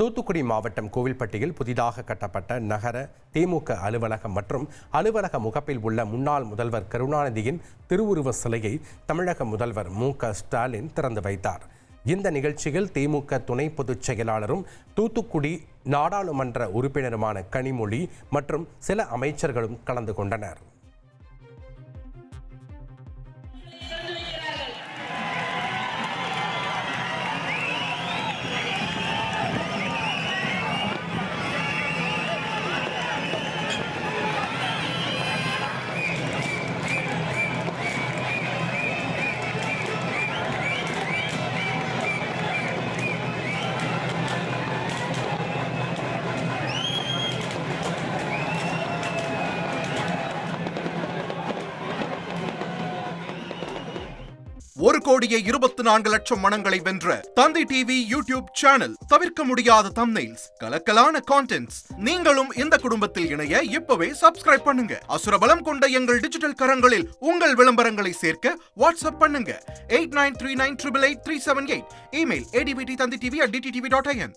தூத்துக்குடி மாவட்டம் கோவில்பட்டியில் புதிதாக கட்டப்பட்ட நகர திமுக அலுவலகம் மற்றும் அலுவலக முகப்பில் உள்ள முன்னாள் முதல்வர் கருணாநிதியின் திருவுருவ சிலையை தமிழக முதல்வர் மு.க.ஸ்டாலின் திறந்து வைத்தார். இந்த நிகழ்ச்சியில் திமுக துணை பொதுச் செயலாளரும் தூத்துக்குடி நாடாளுமன்ற உறுப்பினருமான கனிமொழி மற்றும் சில அமைச்சர்களும் கலந்து கொண்டனர். ஒரு கோடியே 24 லட்சம் மனங்களை வென்ற தந்தி டிவி யூடியூப் சேனல். தவிர்க்க முடியாத தம்ப்நெயில்ஸ், கலக்கலான கான்டென்ட்ஸ். நீங்களும் இந்த குடும்பத்தில் இணைய இப்பவே சப்ஸ்கிரைப் பண்ணுங்க. அசுரபலம் கொண்ட எங்கள் டிஜிட்டல் கரங்களில் உங்கள் விளம்பரங்களை சேர்க்க வாட்ஸ்அப் பண்ணுங்க. 8939888378. Email advtthanditv@dttv.in.